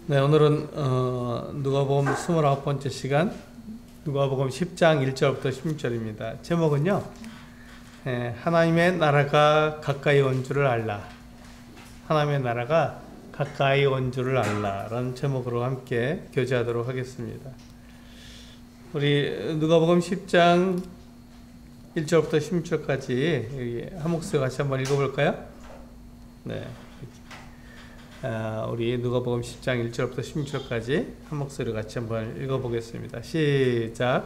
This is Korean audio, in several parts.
네, 오늘은 누가복음 29번째 시간 누가복음 10장 1절부터 16절입니다. 제목은요, 하나님의 나라가 가까이 온 줄을 알라. 하나님의 나라가 가까이 온 줄을 알라 라는 제목으로 함께 교제하도록 하겠습니다. 우리 누가복음 10장 1절부터 16절까지 한 목소리 같이 한번 읽어볼까요? 네. 우리 누가복음 10장 1절부터 16절까지 한 목소리 같이 한번 읽어보겠습니다. 시작.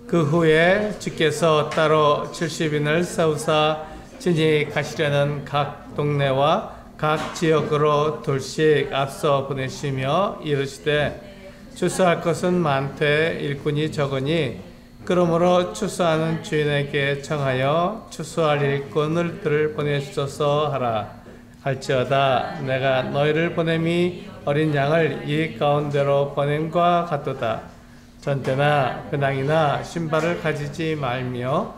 그 후에 주께서 따로 70인을 세우사 진히 가시려는 각 동네와 각 지역으로 둘씩 앞서 보내시며 이르시되 추수할 것은 많되 일꾼이 적으니 그러므로 추수하는 주인에게 청하여 추수할 일꾼을 보내주소서 하라. 할지어다 내가 너희를 보냄이 어린 양을 이 가운데로 보냄과 같도다. 전대나 배낭이나 신발을 가지지 말며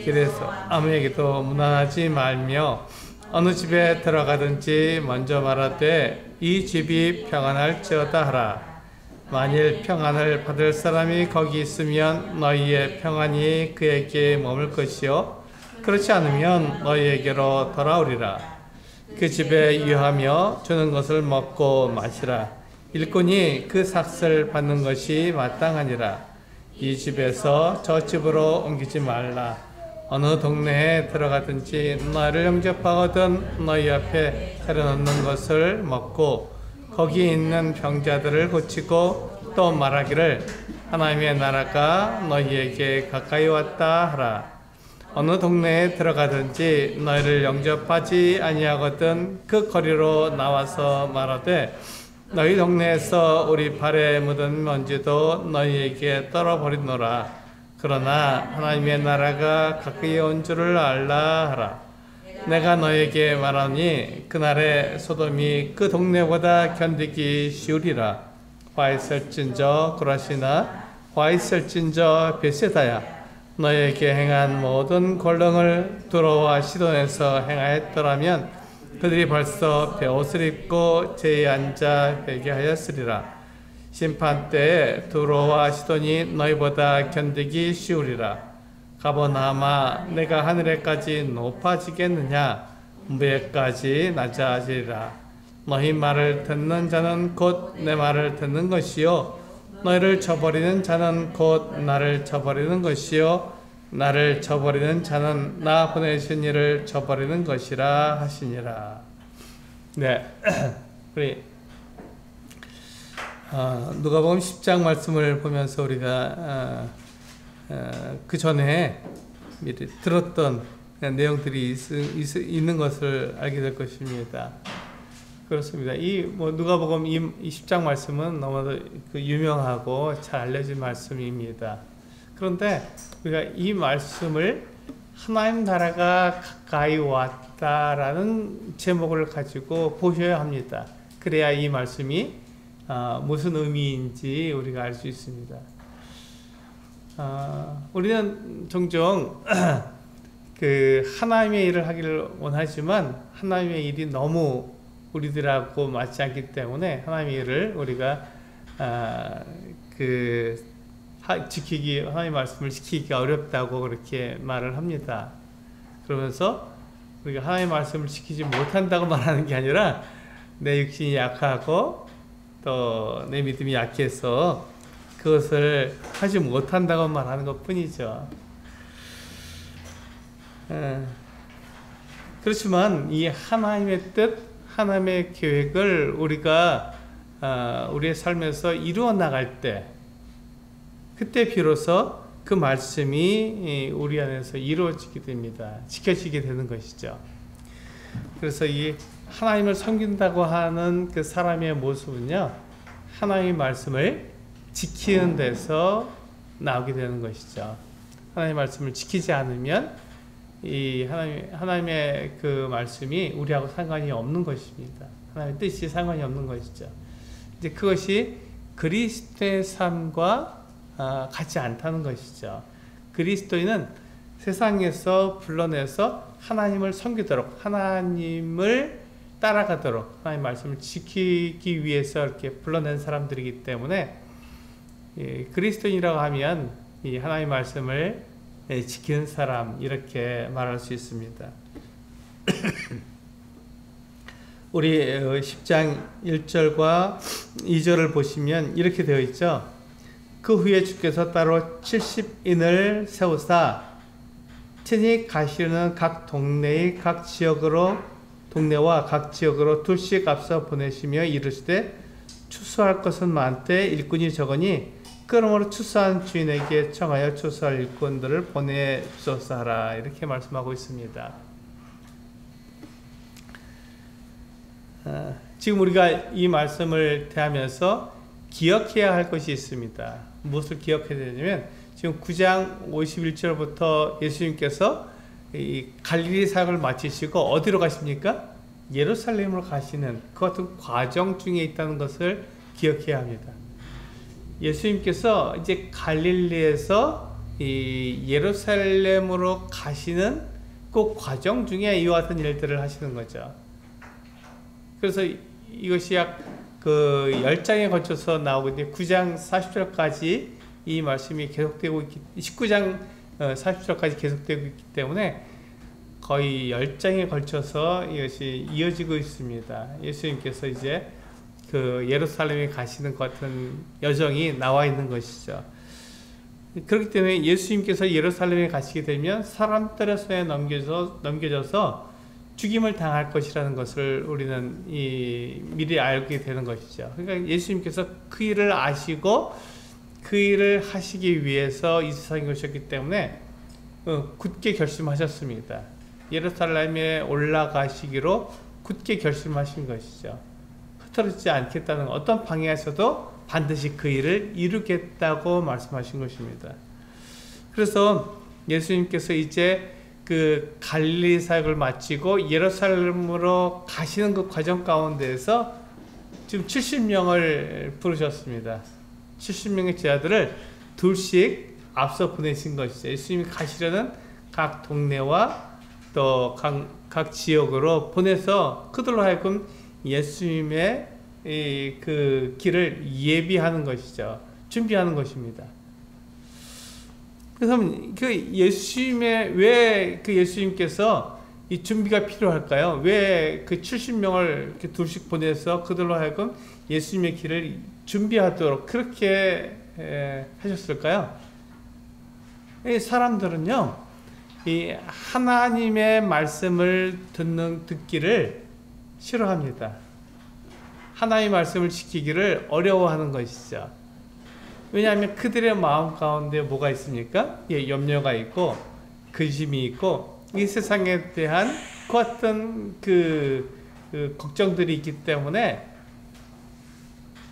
길에서 아무에게도 무난하지 말며 어느 집에 들어가든지 먼저 말하되 이 집이 평안할지어다 하라. 만일 평안을 받을 사람이 거기 있으면 너희의 평안이 그에게 머물 것이요 그렇지 않으면 너희에게로 돌아오리라. 그 집에 유하며 주는 것을 먹고 마시라. 일꾼이 그 삭을 받는 것이 마땅하니라. 이 집에서 저 집으로 옮기지 말라. 어느 동네에 들어가든지 너희를 영접하거든 너희 앞에 차려놓는 것을 먹고 거기 있는 병자들을 고치고 또 말하기를 하나님의 나라가 너희에게 가까이 왔다 하라. 어느 동네에 들어가든지 너희를 영접하지 아니하거든 그 거리로 나와서 말하되 너희 동네에서 우리 발에 묻은 먼지도 너희에게 떨어버리노라. 그러나 하나님의 나라가 가까이 온 줄을 알라 하라. 내가 너희에게 말하니 그날에 소돔이 그 동네보다 견디기 쉬우리라. 화 있을진저 고라시나 화 있을진저 베세다야. 너희에게 행한 모든 권능을 두로와 시돈에서 행하였더라면 그들이 벌써 베옷을 입고 제에 앉아 회개하였으리라. 심판 때에 두로와 시돈이 너희보다 견디기 쉬우리라. 가버나마 내가 하늘에까지 높아지겠느냐 무에까지 낮아지리라. 너희 말을 듣는 자는 곧 내 말을 듣는 것이요 너희를 저버리는 자는 곧 나를 저버리는 것이요 나를 저버리는 자는 나 보내신 이를 저버리는 것이라 하시니라. 네, 우리 누가복음 10장 말씀을 보면서 우리가 그 전에 미리 들었던 내용들이 있는 것을 알게 될 것입니다. 그렇습니다. 누가복음 이 10장 말씀은 너무도 유명하고 잘 알려진 말씀입니다. 그런데 우리가 이 말씀을 하나님 나라가 가까이 왔다라는 제목을 가지고 보셔야 합니다. 그래야 이 말씀이 무슨 의미인지 우리가 알 수 있습니다. 우리는 종종 하나님의 일을 하기를 원하지만 하나님의 일이 너무 우리들하고 맞지 않기 때문에 하나님의 일을 우리가 하나님의 말씀을 지키기가 어렵다고 그렇게 말을 합니다. 그러면서 우리가 하나님의 말씀을 지키지 못한다고 말하는 게 아니라 내 육신이 약하고 또 내 믿음이 약해서 그것을 하지 못한다고 말하는 것 뿐이죠. 그렇지만 이 하나님의 뜻, 하나님의 계획을 우리가 우리의 삶에서 이루어 나갈 때 그때 비로소 그 말씀이 우리 안에서 이루어지게 됩니다. 지켜지게 되는 것이죠. 그래서 이 하나님을 섬긴다고 하는 그 사람의 모습은요, 하나님의 말씀을 지키는 데서 나오게 되는 것이죠. 하나님의 말씀을 지키지 않으면 이 하나님의 그 말씀이 우리하고 상관이 없는 것입니다. 하나님의 뜻이 상관이 없는 것이죠. 이제 그것이 그리스도의 삶과 같지 않다는 것이죠. 그리스도인은 세상에서 불러내서 하나님을 섬기도록 하나님을 따라가도록 하나님의 말씀을 지키기 위해서 이렇게 불러낸 사람들이기 때문에 그리스도인이라고 하면 이 하나님의 말씀을 지키는 사람 이렇게 말할 수 있습니다. 우리 10장 1절과 2절을 보시면 이렇게 되어 있죠. 그 후에 주께서 따로 70인을 세우사 친히 가시는 각 동네의 각 지역으로 동네와 각 지역으로 둘씩 앞서 보내시며 이르시되 추수할 것은 많되 일꾼이 적으니 그러므로 추수한 주인에게 청하여 추수할 일꾼들을 보내주소서 하라 이렇게 말씀하고 있습니다. 지금 우리가 이 말씀을 대하면서 기억해야 할 것이 있습니다. 무엇을 기억해야 되냐면 지금 9장 51절부터 예수님께서 이 갈릴리 사역을 마치시고 어디로 가십니까? 예루살렘으로 가시는 그 같은 과정 중에 있다는 것을 기억해야 합니다. 예수님께서 이제 갈릴리에서 이 예루살렘으로 가시는 그 과정 중에 이와 같은 일들을 하시는 거죠. 그래서 이것이 약 그 10장에 걸쳐서 나오고 있는데 9장 40절까지 이 말씀이 계속되고 있기 19장 40절까지 계속되고 있기 때문에 거의 10장에 걸쳐서 이것이 이어지고 있습니다. 예수님께서 이제 그 예루살렘에 가시는 것 같은 여정이 나와 있는 것이죠. 그렇기 때문에 예수님께서 예루살렘에 가시게 되면 사람들의 손에 넘겨져서 죽임을 당할 것이라는 것을 우리는 미리 알게 되는 것이죠. 그러니까 예수님께서 그 일을 아시고 그 일을 하시기 위해서 이 세상에 오셨기 때문에 굳게 결심하셨습니다. 예루살렘에 올라가시기로 굳게 결심하신 것이죠. 흐트러지지 않겠다는 어떤 방해에서도 반드시 그 일을 이루겠다고 말씀하신 것입니다. 그래서 예수님께서 이제 그 갈릴리 사역을 마치고 예루살렘으로 가시는 그 과정 가운데에서 지금 70명을 부르셨습니다. 70명의 제자들을 둘씩 앞서 보내신 것이죠. 예수님이 가시려는 각 동네와 또 각 지역으로 보내서 그들로 하여금 예수님의 그 길을 예비하는 것이죠. 준비하는 것입니다. 그래서 왜 그 예수님께서 이 준비가 필요할까요? 왜 그 70명을 이렇게 둘씩 보내서 그들로 하여금 예수님의 길을 준비하도록 그렇게 하셨을까요? 이 사람들은요, 이 하나님의 말씀을 듣기를 싫어합니다. 하나님의 말씀을 지키기를 어려워하는 것이죠. 왜냐하면 그들의 마음 가운데 뭐가 있습니까? 염려가 있고 근심이 있고 이 세상에 대한 그 어떤 그 걱정들이 있기 때문에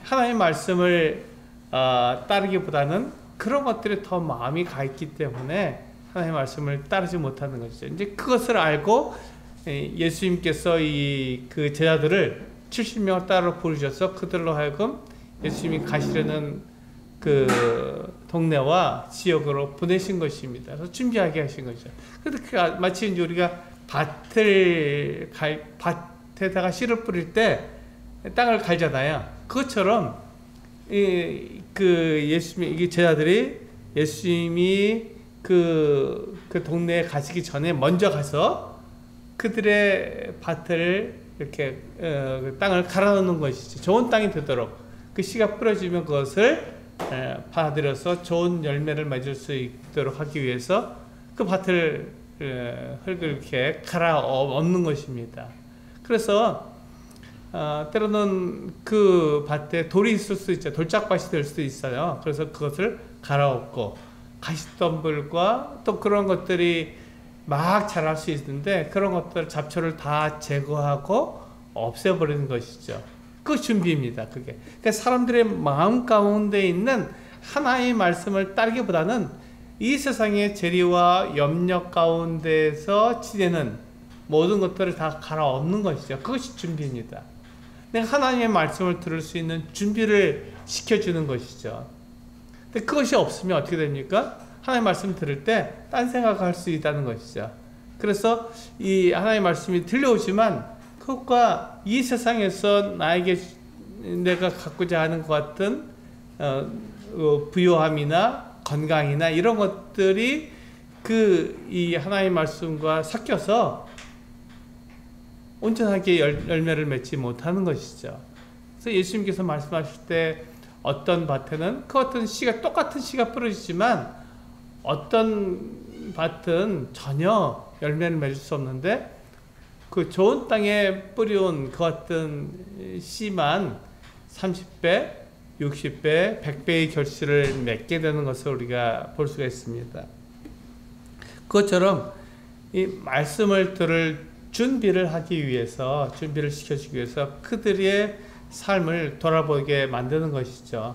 하나님의 말씀을 따르기보다는 그런 것들에 더 마음이 가 있기 때문에 하나님의 말씀을 따르지 못하는 것이죠. 이제 그것을 알고 예수님께서 그 제자들을 70명을 따로 부르셔서 그들로 하여금 예수님이 가시려는 그 동네와 지역으로 보내신 것입니다. 그래서 준비하게 하신 것이죠. 그런데 마치 이제 우리가 밭에다가 씨를 뿌릴 때 땅을 갈잖아요. 그것처럼 이게 제자들이 예수님이 그 동네에 가시기 전에 먼저 가서 그들의 밭을 이렇게 땅을 갈아놓는 것이죠. 좋은 땅이 되도록 그 씨가 뿌려지면 그것을 받아들여서 좋은 열매를 맺을 수 있도록 하기 위해서 그 밭을 흙을 이렇게 갈아엎는 것입니다. 그래서 때로는 그 밭에 돌이 있을 수 있죠. 돌짝밭이 될 수도 있어요. 그래서 그것을 갈아엎고 가시덤불과 또 그런 것들이 막 자랄 수 있는데 그런 것들 잡초를 다 제거하고 없애버리는 것이죠. 그 준비입니다. 그게. 그러니까 사람들의 마음 가운데 있는 하나의 말씀을 따르기보다는 이 세상의 재리와 염려 가운데서 지내는 모든 것들을 다 갈아엎는 것이죠. 그것이 준비입니다. 내가 하나님의 말씀을 들을 수 있는 준비를 시켜주는 것이죠. 근데 그것이 없으면 어떻게 됩니까? 하나님의 말씀 들을 때 딴 생각할 수 있다는 것이죠. 그래서 이 하나님의 말씀이 들려오지만 그 그것과 이 세상에서 나에게 내가 갖고자 하는 것 같은 부요함이나 건강이나 이런 것들이 이 하나님의 말씀과 섞여서 온전하게 열매를 맺지 못하는 것이죠. 그래서 예수님께서 말씀하실 때 어떤 밭에는 그 어떤 씨가 똑같은 씨가 뿌려지지만 어떤 밭은 전혀 열매를 맺을 수 없는데 그 좋은 땅에 뿌려온 그 어떤 씨만 30배, 60배, 100배의 결실을 맺게 되는 것을 우리가 볼 수가 있습니다. 그것처럼 이 말씀을 들을 준비를 하기 위해서, 준비를 시켜주기 위해서 그들의 삶을 돌아보게 만드는 것이죠.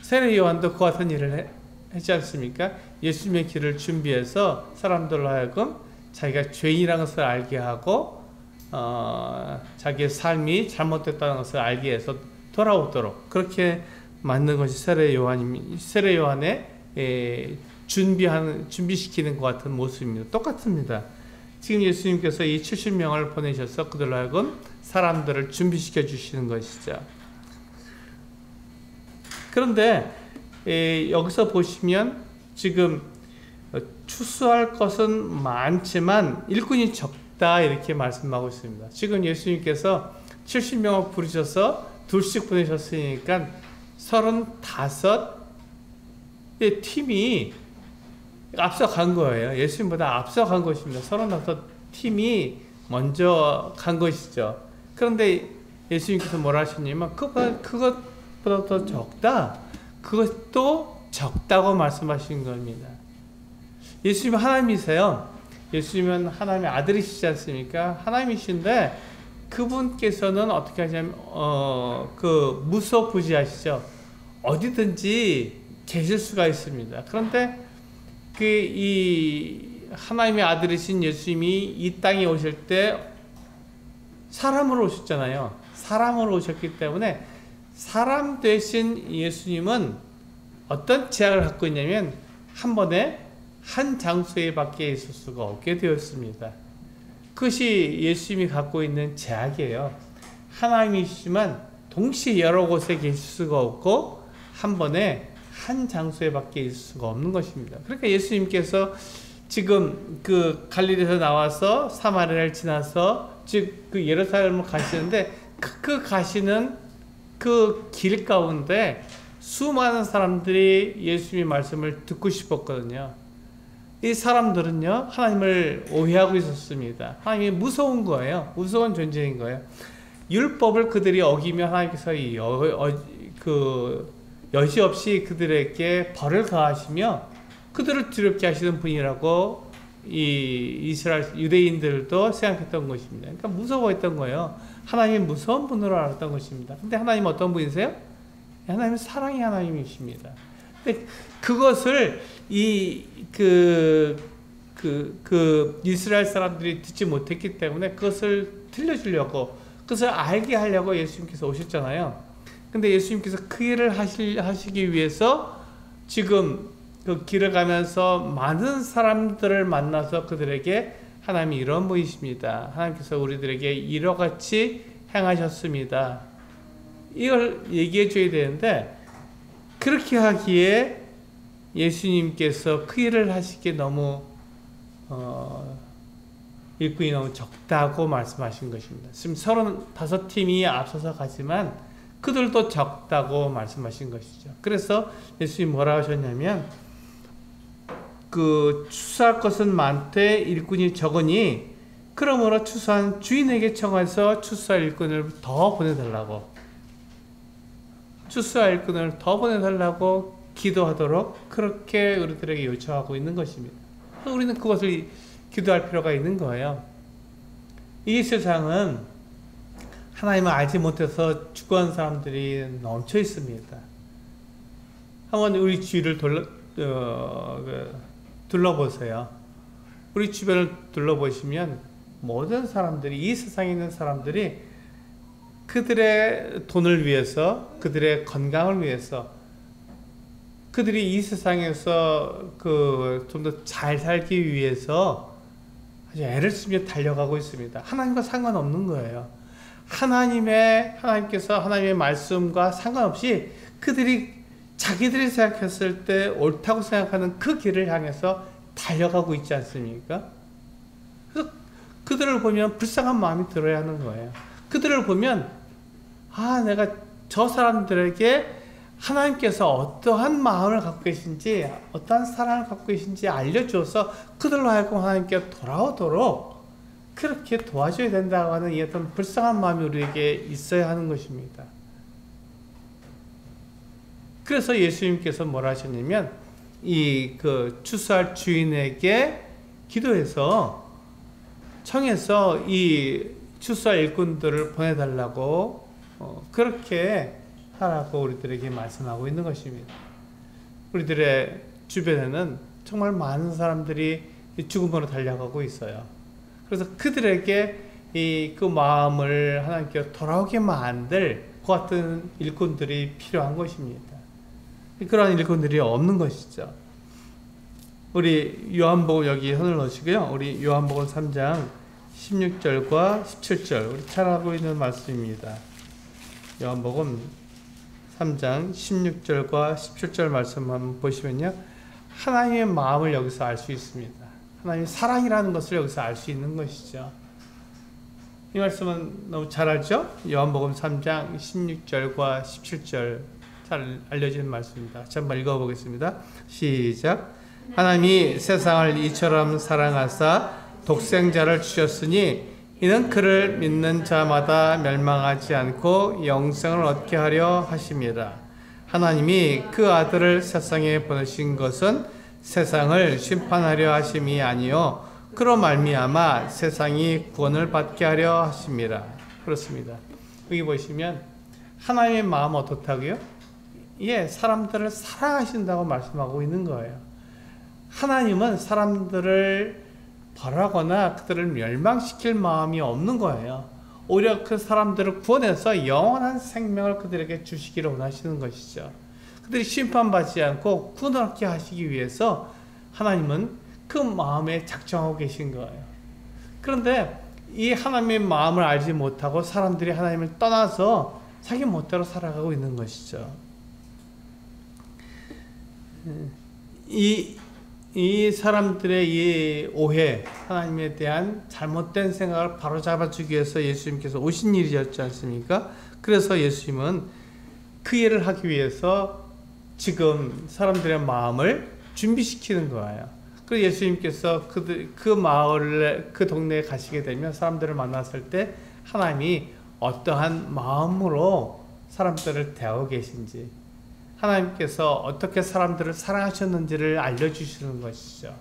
세례 요한도 그 같은 일을 했지 않습니까? 예수님의 길을 준비해서 사람들로 하여금 자기가 죄인이라는 것을 알게 하고 자기의 삶이 잘못됐다는 것을 알게 해서 돌아오도록 그렇게 만든 것이 세례 요한의 준비시키는 것 같은 모습입니다. 똑같습니다. 지금 예수님께서 이 70명을 보내셔서 그들로 하여금 사람들을 준비시켜 주시는 것이죠. 그런데 여기서 보시면 지금 추수할 것은 많지만 일꾼이 적다 이렇게 말씀하고 있습니다. 지금 예수님께서 70명을 부르셔서 둘씩 보내셨으니까 35의 팀이 앞서간 거예요. 예수님보다 앞서간 것입니다. 35팀이 먼저 간 것이죠. 그런데 예수님께서 뭐라 하셨냐면 그것보다 더 적다. 그것도 적다고 말씀하신 겁니다. 예수님은 하나님이세요. 예수님은 하나님의 아들이시지 않습니까? 하나님이신데 그분께서는 어떻게 하냐면 무소부지하시죠. 어디든지 계실 수가 있습니다. 그런데 이 하나님의 아들이신 예수님이 이 땅에 오실 때 사람으로 오셨잖아요. 사람으로 오셨기 때문에 사람 되신 예수님은 어떤 제약을 갖고 있냐면 한 번에 한 장소에 밖에 있을 수가 없게 되었습니다. 그것이 예수님이 갖고 있는 제약이에요. 하나님이시지만 동시에 여러 곳에 계실 수가 없고 한 번에 한 장소에 밖에 있을 수가 없는 것입니다. 그러니까 예수님께서 지금 그 갈릴리에서 나와서 사마리아를 지나서 즉 그 예루살렘을 가시는데 그 가시는 그 길 가운데 수많은 사람들이 예수님의 말씀을 듣고 싶었거든요. 이 사람들은요 하나님을 오해하고 있었습니다. 하나님이 무서운 거예요. 무서운 존재인 거예요. 율법을 그들이 어기며 하나님께서 여지없이 그들에게 벌을 가하시며 그들을 두렵게 하시는 분이라고 이 이스라엘 유대인들도 생각했던 것입니다. 그러니까 무서워했던 거예요. 하나님이 무서운 분으로 알았던 것입니다. 근데 하나님은 어떤 분이세요? 하나님은 사랑의 하나님이십니다. 근데 그것을 이스라엘 사람들이 듣지 못했기 때문에 그것을 들려주려고, 그것을 알게 하려고 예수님께서 오셨잖아요. 근데 예수님께서 그 일을 하시기 위해서 지금 그 길을 가면서 많은 사람들을 만나서 그들에게 하나님이 이런 분이십니다. 하나님께서 우리들에게 이와 같이 행하셨습니다. 이걸 얘기해 줘야 되는데 그렇게 하기에 예수님께서 그 일을 하시기에 너무 일꾼이 너무 적다고 말씀하신 것입니다. 지금 35팀이 앞서서 가지만 그들도 적다고 말씀하신 것이죠. 그래서 예수님이 뭐라 하셨냐면 추수할 것은 많되 일꾼이 적으니 그러므로 추수한 주인에게 청해서 추수할 일꾼을 더 보내달라고, 추수할 일꾼을 더 보내달라고 기도하도록 그렇게 우리들에게 요청하고 있는 것입니다. 우리는 그것을 기도할 필요가 있는 거예요. 이 세상은 하나님을 알지 못해서 죽어간 사람들이 넘쳐 있습니다. 한번 우리 주위를 둘러보세요. 우리 주변을 둘러보시면 모든 사람들이, 이 세상에 있는 사람들이 그들의 돈을 위해서, 그들의 건강을 위해서, 그들이 이 세상에서 좀 더 잘 살기 위해서 아주 애를 쓰며 달려가고 있습니다. 하나님과 상관없는 거예요. 하나님께서 하나님의 말씀과 상관없이 그들이 자기들이 생각했을 때 옳다고 생각하는 그 길을 향해서 달려가고 있지 않습니까? 그래서 그들을 보면 불쌍한 마음이 들어야 하는 거예요. 그들을 보면 내가 저 사람들에게 하나님께서 어떠한 마음을 갖고 계신지, 어떠한 사랑을 갖고 계신지 알려주어서 그들로 하여금 하나님께 돌아오도록 그렇게 도와줘야 된다고 하는 이 어떤 불쌍한 마음이 우리에게 있어야 하는 것입니다. 그래서 예수님께서 뭐라 하셨냐면, 추수할 주인에게 기도해서, 청해서 이 추수할 일꾼들을 보내달라고, 그렇게 하라고 우리들에게 말씀하고 있는 것입니다. 우리들의 주변에는 정말 많은 사람들이 죽음으로 달려가고 있어요. 그래서 그들에게 그 마음을 하나님께 돌아오게 만들 그 같은 일꾼들이 필요한 것입니다. 그러한 일꾼들이 없는 것이죠. 우리 요한복음 여기 손을 넣으시고요. 우리 요한복음 3장 16절과 17절 우리 잘 알고 있는 말씀입니다. 요한복음 3장 16절과 17절 말씀 한번 보시면요. 하나님의 마음을 여기서 알 수 있습니다. 하나님의 사랑이라는 것을 여기서 알 수 있는 것이죠. 이 말씀은 너무 잘 알죠? 요한복음 3장 16절과 17절 잘 알려진 말씀입니다. 한번 읽어보겠습니다. 시작. 하나님이 세상을 이처럼 사랑하사 독생자를 주셨으니 이는 그를 믿는 자마다 멸망하지 않고 영생을 얻게 하려 하심이라. 하나님이 그 아들을 세상에 보내신 것은 세상을 심판하려 하심이 아니요 그로 말미암아 세상이 구원을 받게 하려 하심이라. 그렇습니다. 여기 보시면 하나님의 마음 어떻다고요? 사람들을 사랑하신다고 말씀하고 있는 거예요. 하나님은 사람들을 벌하거나 그들을 멸망시킬 마음이 없는 거예요. 오히려 그 사람들을 구원해서 영원한 생명을 그들에게 주시기를 원하시는 것이죠. 그들이 심판받지 않고 구원하게 하시기 위해서 하나님은 그 마음에 작정하고 계신 거예요. 그런데 이 하나님의 마음을 알지 못하고 사람들이 하나님을 떠나서 자기 멋대로 살아가고 있는 것이죠. 이 사람들의 이 오해, 하나님에 대한 잘못된 생각을 바로잡아주기 위해서 예수님께서 오신 일이었지 않습니까? 그래서 예수님은 그 일을 하기 위해서 지금 사람들의 마음을 준비시키는 거예요. 그래서 예수님께서 그 마을에, 그 동네에 가시게 되면 사람들을 만났을 때 하나님이 어떠한 마음으로 사람들을 대하고 계신지, 하나님께서 어떻게 사람들을 사랑하셨는지를 알려주시는 것이죠.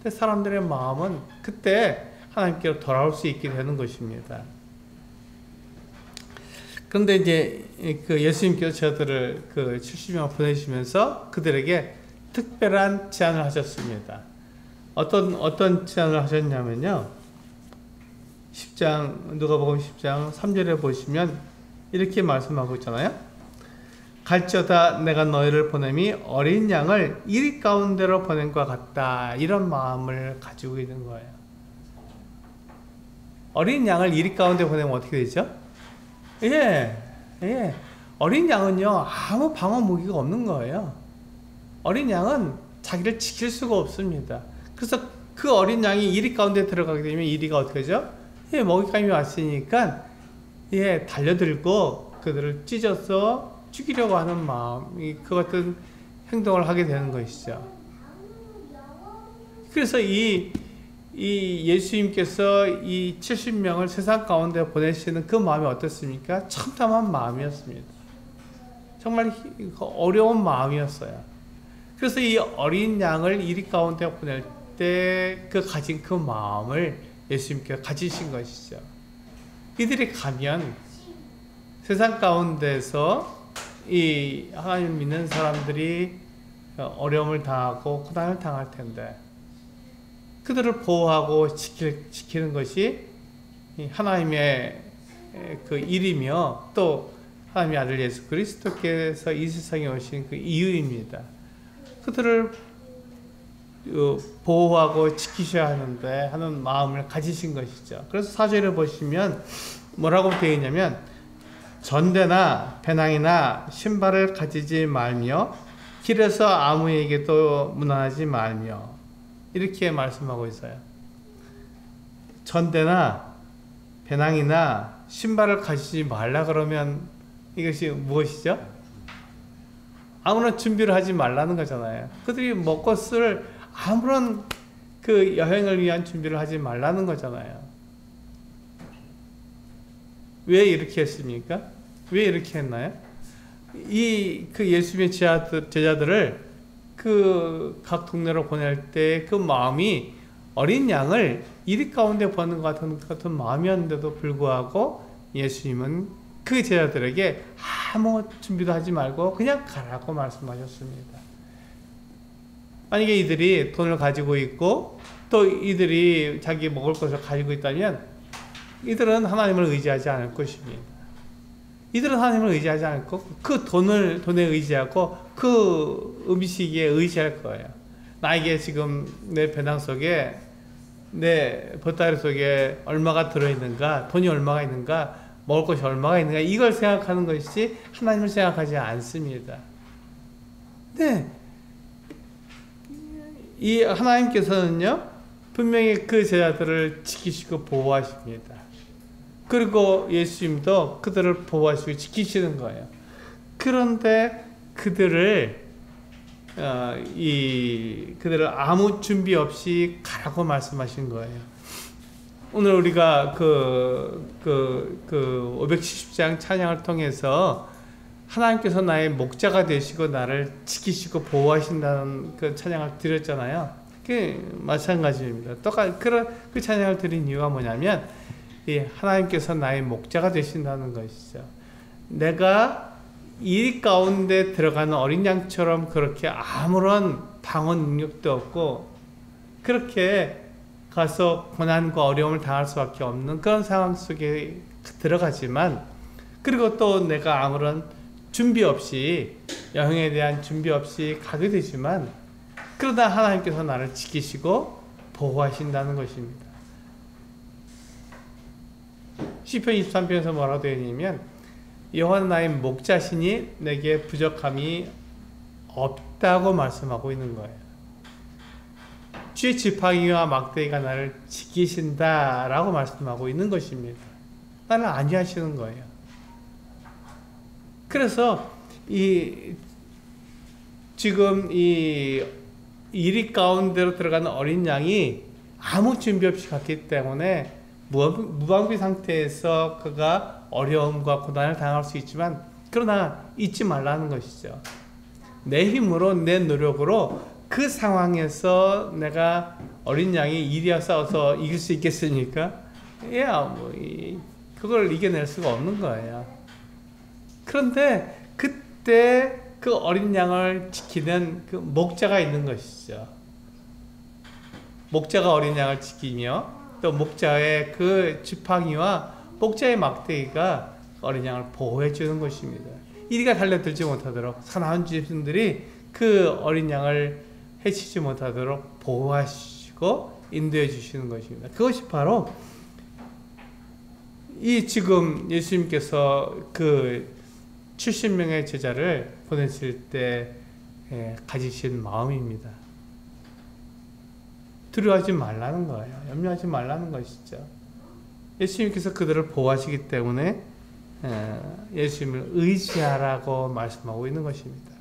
근데 사람들의 마음은 그때 하나님께로 돌아올 수 있게 되는 것입니다. 그런데 이제 예수님께서 저들을 70명 보내시면서 그들에게 특별한 제안을 하셨습니다. 어떤 제안을 하셨냐면요. 누가복음 10장 3절에 보시면 이렇게 말씀하고 있잖아요. 갈지어다 내가 너희를 보냄이 어린 양을 이리 가운데로 보낸 것 같다. 이런 마음을 가지고 있는 거예요. 어린 양을 이리 가운데 보내면 어떻게 되죠? 어린 양은요, 아무 방어 무기가 없는 거예요. 어린 양은 자기를 지킬 수가 없습니다. 그래서 그 어린 양이 이리 가운데 들어가게 되면 이리가 어떻게 되죠? 먹잇감이 왔으니까 달려들고 그들을 찢어서 죽이려고 하는 마음, 그 같은 행동을 하게 되는 것이죠. 그래서 이 예수님께서 이 70명을 세상 가운데 보내시는 그 마음이 어떻습니까? 참담한 마음이었습니다. 정말 어려운 마음이었어요. 그래서 이 어린 양을 이리 가운데 보낼 때 가진 그 마음을 예수님께서 가지신 것이죠. 이들이 가면 세상 가운데서 이 하나님 믿는 사람들이 어려움을 당하고 고난을 당할 텐데 그들을 보호하고 지키는 것이 하나님의 그 일이며 또 하나님의 아들 예수 그리스도께서 이 세상에 오신 그 이유입니다. 그들을 보호하고 지키셔야 하는데 하는 마음을 가지신 것이죠. 그래서 4절에 보시면 뭐라고 되어 있냐면 전대나 배낭이나 신발을 가지지 말며 길에서 아무에게도 문안하지 말며 이렇게 말씀하고 있어요. 전대나 배낭이나 신발을 가지지 말라 그러면 이것이 무엇이죠? 아무런 준비를 하지 말라는 거잖아요. 그들이 먹고 쓸 아무런 그 여행을 위한 준비를 하지 말라는 거잖아요. 왜 이렇게 했습니까? 왜 이렇게 했나요? 그 예수님의 제자들을 그 각 동네로 보낼 때 그 마음이 어린 양을 이리 가운데 보는 것 같은 마음이었는데도 불구하고 예수님은 그 제자들에게 아무 준비도 하지 말고 그냥 가라고 말씀하셨습니다. 만약에 이들이 돈을 가지고 있고 또 이들이 자기 먹을 것을 가지고 있다면 이들은 하나님을 의지하지 않을 것입니다. 이들은 하나님을 의지하지 않고 그 돈에 의지하고 그 음식에 의지할 거예요. 나에게 지금 내 배낭 속에 내 보따리 속에 얼마가 들어있는가, 돈이 얼마가 있는가, 먹을 것이 얼마가 있는가, 이걸 생각하는 것이지 하나님을 생각하지 않습니다. 네, 이 하나님께서는요 분명히 그 제자들을 지키시고 보호하십니다. 그리고 예수님도 그들을 보호하시고 지키시는 거예요. 그런데 그들을 아무 준비 없이 가라고 말씀하신 거예요. 오늘 우리가 그 570장 찬양을 통해서 하나님께서 나의 목자가 되시고 나를 지키시고 보호하신다는 그 찬양을 드렸잖아요. 그게 마찬가지입니다. 똑같이 그 찬양을 드린 이유가 뭐냐면 하나님께서 나의 목자가 되신다는 것이죠. 내가 이 가운데 들어가는 어린 양처럼 그렇게 아무런 방어 능력도 없고 그렇게 가서 고난과 어려움을 당할 수밖에 없는 그런 상황 속에 들어가지만, 그리고 또 내가 아무런 준비 없이 여행에 대한 준비 없이 가게 되지만 그러다 하나님께서 나를 지키시고 보호하신다는 것입니다. 시편 23편에서 뭐라고 되어 있냐면 여호와는 나의 목자시니 내게 부족함이 없다고 말씀하고 있는 거예요. 쥐 지팡이와 막대기가 나를 지키신다라고 말씀하고 있는 것입니다. 나를 안위하시는 거예요. 그래서 지금 이 이리 가운데로 들어가는 어린 양이 아무 준비 없이 갔기 때문에 무방비 상태에서 그가 어려움과 고난을 당할 수 있지만, 그러나 잊지 말라는 것이죠. 내 힘으로 내 노력으로 그 상황에서 내가 어린 양이 이리와 싸워서 이길 수 있겠습니까? 그걸 이겨낼 수가 없는 거예요. 그런데 그때 그 어린 양을 지키는 그 목자가 있는 것이죠. 목자가 어린 양을 지키며 또 목자의 그 지팡이와 목자의 막대기가 어린 양을 보호해 주는 것입니다. 이리가 달려들지 못하도록 사나운 짐승들이 그 어린 양을 해치지 못하도록 보호하시고 인도해 주시는 것입니다. 그것이 바로 지금 예수님께서 그 70명의 제자를 보내실 때 가지신 마음입니다. 두려워하지 말라는 거예요. 염려하지 말라는 것이죠. 예수님께서 그들을 보호하시기 때문에 예수님을 의지하라고 말씀하고 있는 것입니다.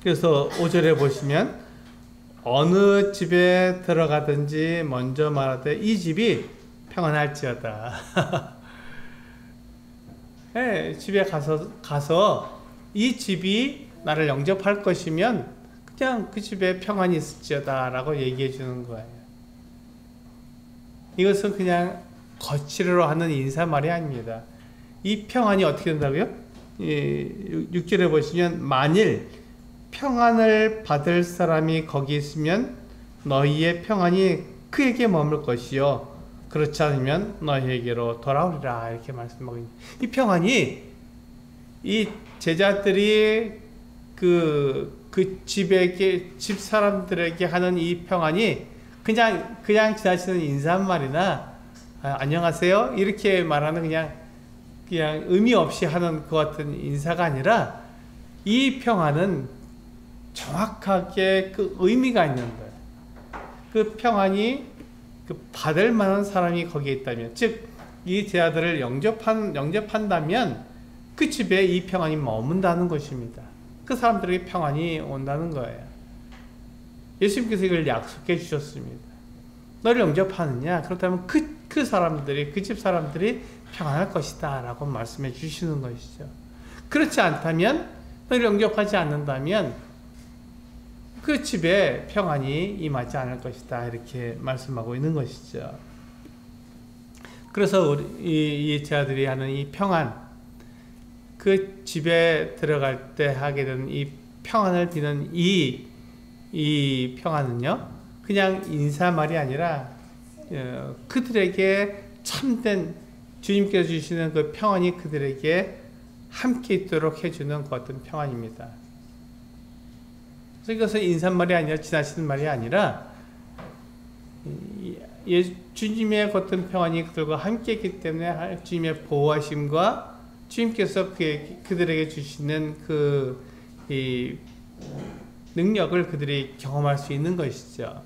그래서 5절에 보시면 어느 집에 들어가든지 먼저 말하되 이 집이 평안할지어다. 집에 가서 이 집이 나를 영접할 것이면 그냥 그 집에 평안이 있을지어다 라고 얘기해 주는 거예요. 이것은 그냥 거칠어로 하는 인사말이 아닙니다. 이 평안이 어떻게 된다고요? 6절에 보시면 만일 평안을 받을 사람이 거기 있으면 너희의 평안이 그에게 머물 것이요 그렇지 않으면 너희에게로 돌아오리라 이렇게 말씀하고 있습니다. 이 평안이 이 제자들이 그 집 사람들에게 하는 이 평안이 그냥 지나치는 인사말이나 안녕하세요 이렇게 말하는 그냥 의미 없이 하는 그 같은 인사가 아니라 이 평안은 정확하게 그 의미가 있는 거예요. 그 평안이 그 받을 만한 사람이 거기에 있다면, 즉 이 제자들을 영접한다면 그 집에 이 평안이 머문다는 것입니다. 그 사람들에게 평안이 온다는 거예요. 예수님께서 이걸 약속해 주셨습니다. 너를 영접하느냐? 그렇다면 그 사람들이, 그 집 사람들이 평안할 것이다 라고 말씀해 주시는 것이죠. 그렇지 않다면, 너를 영접하지 않는다면 그 집에 평안이 임하지 않을 것이다 이렇게 말씀하고 있는 것이죠. 그래서 이 제자들이 하는 이 평안, 그 집에 들어갈 때 하게 되는 이 평안을 비는 이 평안은요, 그냥 인사말이 아니라 그들에게 참된 주님께서 주시는 그 평안이 그들에게 함께 있도록 해주는 그 어떤 평안입니다. 그래서 이것은 인사말이 아니라 지나치는 말이 아니라 주님의 어떤 평안이 그들과 함께 있기 때문에 주님의 보호하심과 주님께서 그들에게 주시는 이 능력을 그들이 경험할 수 있는 것이죠.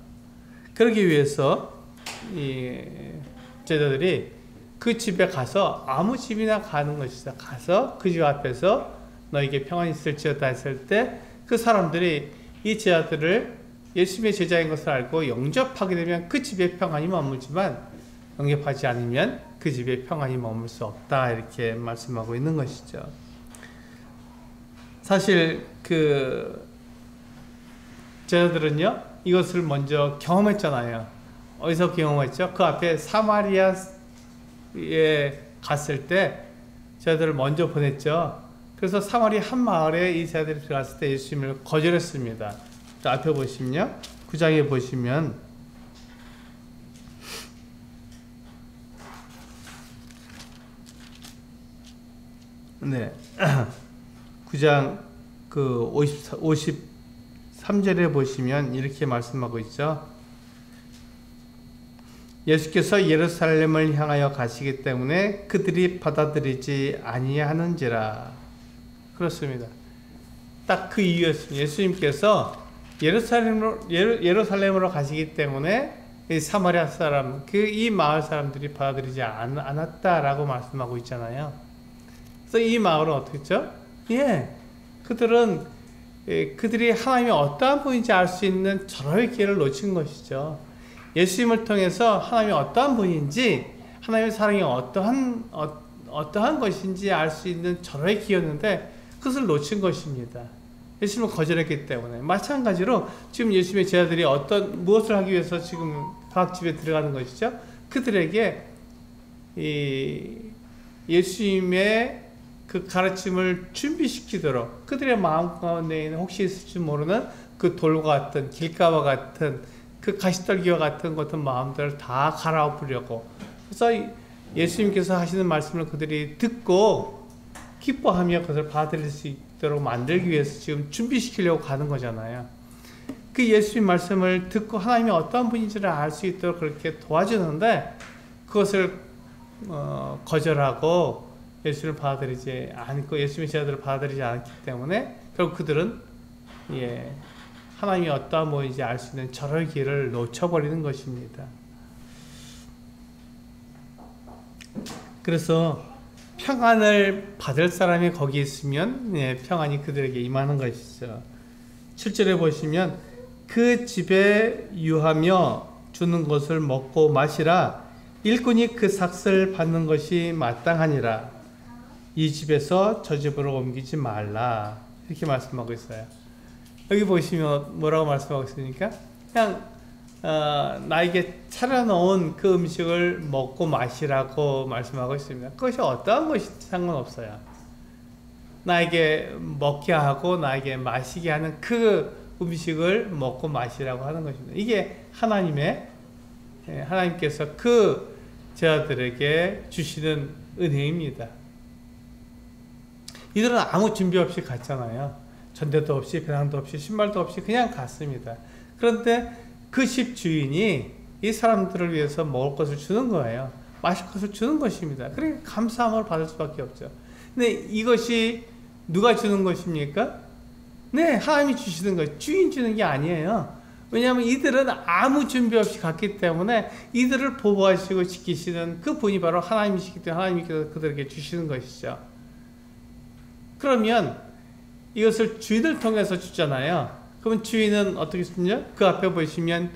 그러기 위해서 이 제자들이 그 집에 가서 아무 집이나 가는 것이다. 가서 그 집 앞에서 너에게 평안이 있을지어다 했을 때 그 사람들이 이 제자들을 예수님의 제자인 것을 알고 영접하게 되면 그 집에 평안이 머물지만 영접하지 않으면 그 집에 평안이 머물 수 없다 이렇게 말씀하고 있는 것이죠. 사실 그 제자들은요 이것을 먼저 경험했잖아요. 어디서 경험했죠? 그 앞에 사마리아에 갔을 때 제자들을 먼저 보냈죠. 그래서 사마리아 한 마을에 이 제자들이 들어갔을 때 예수님을 거절했습니다. 앞에 보시면요, 9장에 보시면 네 9장 그 53절에 보시면 이렇게 말씀하고 있죠. 예수께서 예루살렘을 향하여 가시기 때문에 그들이 받아들이지 아니하는지라. 그렇습니다. 딱 그 이유였습니다. 예수님께서 예루살렘으로 가시기 때문에 이 사마리아 사람, 이 마을 사람들이 받아들이지 않았다라고 말씀하고 있잖아요. 그래서 이 마을은 어떻겠죠? 그들이 하나님이 어떠한 분인지 알 수 있는 절호의 기회를 놓친 것이죠. 예수님을 통해서 하나님이 어떠한 분인지, 하나님의 사랑이 어떠한 것인지 알 수 있는 절호의 기회였는데 그것을 놓친 것입니다. 예수님을 거절했기 때문에. 마찬가지로 지금 예수님의 제자들이 무엇을 하기 위해서 지금 각 집에 들어가는 것이죠? 그들에게 예수님의 그 가르침을 준비시키도록 그들의 마음 가운데 있는 혹시 있을지 모르는 그 돌과 같은 길가와 같은 그 가시떨기와 같은 마음들을 다 갈아엎으려고. 그래서 예수님께서 하시는 말씀을 그들이 듣고 기뻐하며 그것을 받아들일 수 있도록 만들기 위해서 지금 준비시키려고 가는 거잖아요. 그 예수님 말씀을 듣고 하나님이 어떠한 분인지를 알 수 있도록 그렇게 도와주는데 그것을 거절하고 예수를 받아들이지 않고 예수님의 제자들을 받아들이지 않았기 때문에 결국 그들은 하나님이 어떠한 분인지 알 수 있는 절호의 기회를 놓쳐버리는 것입니다. 그래서 평안을 받을 사람이 거기 있으면 평안이 그들에게 임하는 것이죠. 7절에 보시면 그 집에 유하며 주는 것을 먹고 마시라. 일꾼이 그 삭을 받는 것이 마땅하니라. 이 집에서 저 집으로 옮기지 말라. 이렇게 말씀하고 있어요. 여기 보시면 뭐라고 말씀하고 있습니까? 그냥 나에게 차려놓은 그 음식을 먹고 마시라고 말씀하고 있습니다. 그것이 어떠한 것이 상관없어요. 나에게 먹게 하고 나에게 마시게 하는 그 음식을 먹고 마시라고 하는 것입니다. 이게 하나님께서 그 제자들에게 주시는 은혜입니다. 이들은 아무 준비 없이 갔잖아요. 전대도 없이 배낭도 없이 신발도 없이 그냥 갔습니다. 그런데 그 집 주인이 이 사람들을 위해서 먹을 것을 주는 거예요. 마실 것을 주는 것입니다. 그러니까 감사함을 받을 수밖에 없죠. 근데 이것이 누가 주는 것입니까? 네, 하나님이 주시는 거예요. 주인 주는 게 아니에요. 왜냐하면 이들은 아무 준비 없이 갔기 때문에 이들을 보호하시고 지키시는 그 분이 바로 하나님이시기 때문에 하나님께서 그들에게 주시는 것이죠. 그러면 이것을 주인을 통해서 주잖아요. 그러면 주인은 어떻게 쓰냐? 그 앞에 보시면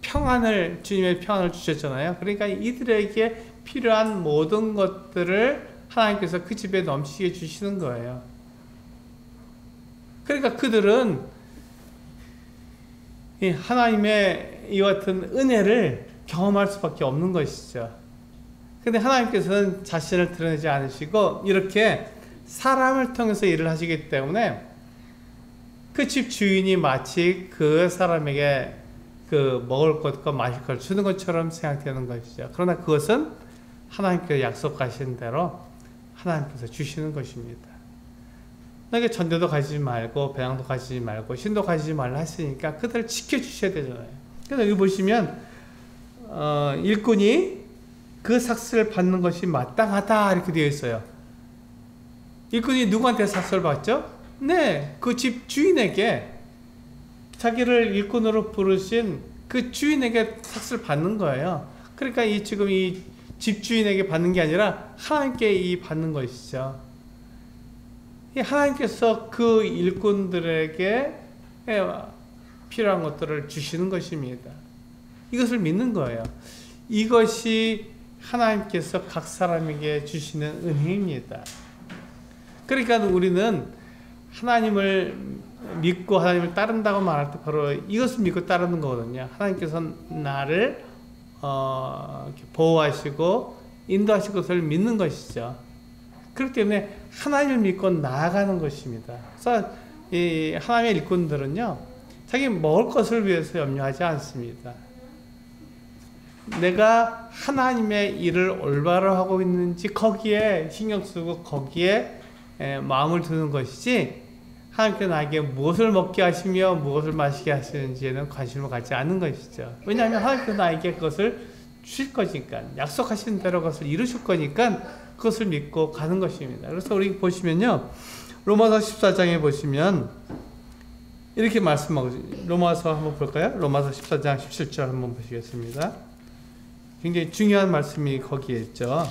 평안을, 주님의 평안을 주셨잖아요. 그러니까 이들에게 필요한 모든 것들을 하나님께서 그 집에 넘치게 주시는 거예요. 그러니까 그들은 이 하나님의 이와 같은 은혜를 경험할 수밖에 없는 것이죠. 근데 하나님께서는 자신을 드러내지 않으시고 이렇게 사람을 통해서 일을 하시기 때문에 그 집 주인이 마치 그 사람에게 그 먹을 것과 마실 것을 주는 것처럼 생각되는 것이죠. 그러나 그것은 하나님께서 약속하신 대로 하나님께서 주시는 것입니다. 너에게 전대도 가지지 말고 배낭도 가지지 말고 신도 가지지 말라 했으니까 그들을 지켜주셔야 되잖아요. 그래서 여기 보시면 일꾼이 그 삭스를 받는 것이 마땅하다 이렇게 되어 있어요. 일꾼이 누구한테 삭스를 받죠? 네, 그 집 주인에게, 자기를 일꾼으로 부르신 그 주인에게 삭스를 받는 거예요. 그러니까 지금 이 집주인에게 받는 게 아니라 하나님께 받는 것이죠. 하나님께서 그 일꾼들에게 필요한 것들을 주시는 것입니다. 이것을 믿는 거예요. 이것이 하나님께서 각 사람에게 주시는 은혜입니다. 그러니까 우리는 하나님을 믿고 하나님을 따른다고 말할 때 바로 이것을 믿고 따르는 거거든요. 하나님께서 나를 보호하시고 인도하실 것을 믿는 것이죠. 그렇기 때문에 하나님을 믿고 나아가는 것입니다. 그래서 이 하나님의 일꾼들은요, 자기 먹을 것을 위해서 염려하지 않습니다. 내가 하나님의 일을 올바로 하고 있는지 거기에 신경 쓰고 거기에 마음을 두는 것이지, 하나님께서 나에게 무엇을 먹게 하시며 무엇을 마시게 하시는지에는 관심을 갖지 않는 것이죠. 왜냐하면 하나님께서 나에게 그것을 주실 거니까, 약속하신 대로 그것을 이루실 거니까 그것을 믿고 가는 것입니다. 그래서 우리 보시면요, 로마서 14장에 보시면 이렇게 말씀하고, 로마서 한번 볼까요? 로마서 14장 17절 한번 보시겠습니다. 굉장히 중요한 말씀이 거기에 있죠.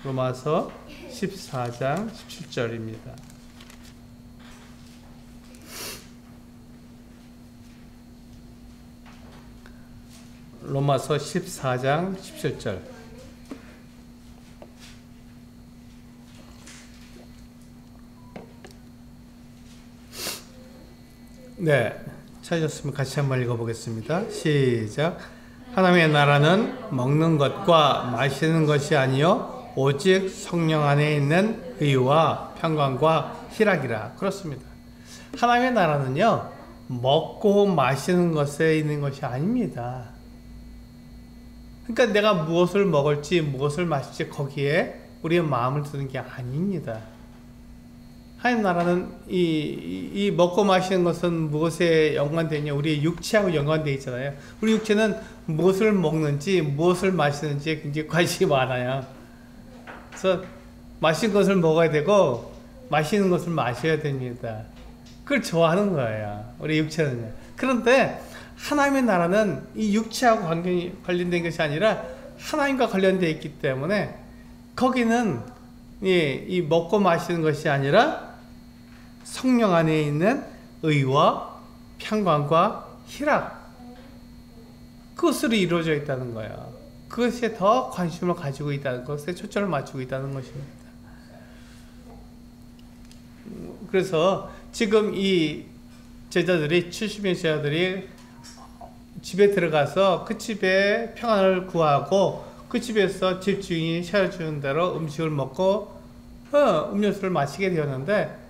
로마서 14장 17절입니다. 로마서 14장 17절. 네, 찾으셨으면 같이 한번 읽어보겠습니다. 시작. 하나님의 나라는 먹는 것과 마시는 것이 아니요 오직 성령 안에 있는 의와 평강과 희락이라. 그렇습니다. 하나님의 나라는요, 먹고 마시는 것에 있는 것이 아닙니다. 그러니까 내가 무엇을 먹을지 무엇을 마실지 거기에 우리의 마음을 두는 게 아닙니다. 하나님 나라는 이 먹고 마시는 것은 무엇에 연관되어 있냐? 우리의 육체하고 연관되어 있잖아요. 우리 육체는 무엇을 먹는지 무엇을 마시는지 굉장히 관심이 많아요. 그래서 마시는 것을 먹어야 되고 마시는 것을 마셔야 됩니다. 그걸 좋아하는 거예요, 우리 육체는요. 그런데 하나님의 나라는 이 육체하고 관련된 것이 아니라 하나님과 관련되어 있기 때문에 거기는 이 먹고 마시는 것이 아니라 성령 안에 있는 의와 평강과 희락, 그것으로 이루어져 있다는 거예요. 그것에 더 관심을 가지고 있다는 것에 초점을 맞추고 있다는 것입니다. 그래서 지금 이 제자들이, 70명 제자들이 집에 들어가서 그 집에 평안을 구하고 그 집에서 집주인이 차려주는 대로 음식을 먹고 음료수를 마시게 되었는데,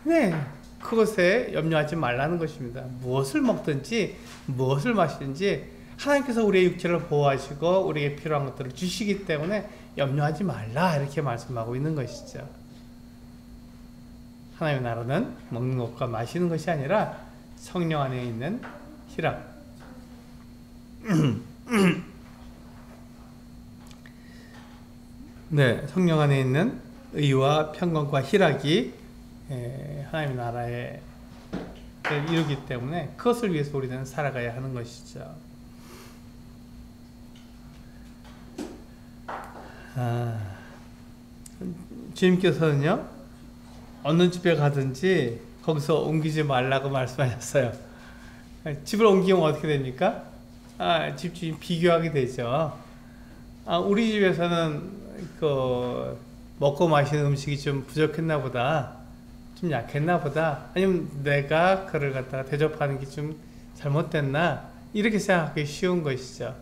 네, 그것에 염려하지 말라는 것입니다. 무엇을 먹든지 무엇을 마시든지 하나님께서 우리의 육체를 보호하시고 우리에게 필요한 것들을 주시기 때문에 염려하지 말라, 이렇게 말씀하고 있는 것이죠. 하나님의 나라는 먹는 것과 마시는 것이 아니라 성령 안에 있는 희락. 네, 성령 안에 있는 의와 평강과 희락이 하나님의 나라에 이루기 때문에 그것을 위해서 우리는 살아가야 하는 것이죠. 주님께서는요, 어느 집에 가든지 거기서 옮기지 말라고 말씀하셨어요. 집을 옮기면 어떻게 됩니까? 집주인 비교하게 되죠. 우리 집에서는 먹고 마시는 음식이 좀 부족했나 보다, 좀 약했나 보다, 아니면 내가 그를 갖다가 대접하는 게 좀 잘못됐나, 이렇게 생각하기 쉬운 것이죠.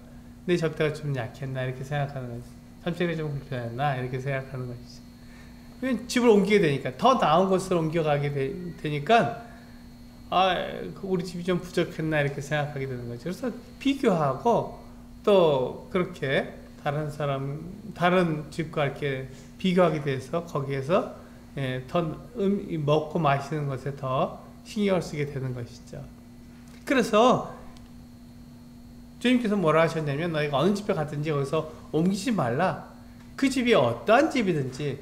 내 접대가 좀 약했나, 이렇게 생각하는 거죠. 삼촌이 좀 불편했나, 이렇게 생각하는 것이죠. 집을 옮기게 되니까, 더 나은 곳으로 옮겨가게 되니까 우리 집이 좀 부족했나, 이렇게 생각하게 되는 거죠. 그래서 비교하고, 또 그렇게 다른 집과 이렇게 비교하게 돼서 거기에서 더 먹고 마시는 것에 더 신경을 쓰게 되는 것이죠. 그래서 주님께서 뭐라 하셨냐면, 너희가 어느 집에 갔든지 거기서 옮기지 말라. 그 집이 어떠한 집이든지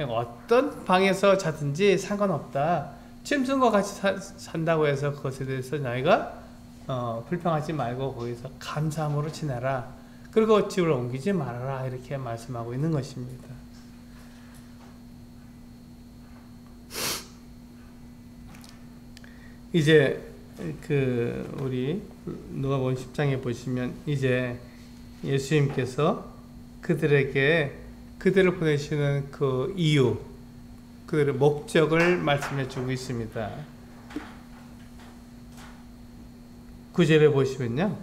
어떤 방에서 자든지 상관없다. 짐승과 같이 산다고 해서 그것에 대해서 너희가 불평하지 말고 거기서 감사함으로 지내라. 그리고 집을 옮기지 말아라. 이렇게 말씀하고 있는 것입니다. 이제 우리 누가복음 10장에 보시면 이제 예수님께서 그들을 보내시는 그 이유, 그들의 목적을 말씀해 주고 있습니다. 9절에 보시면요,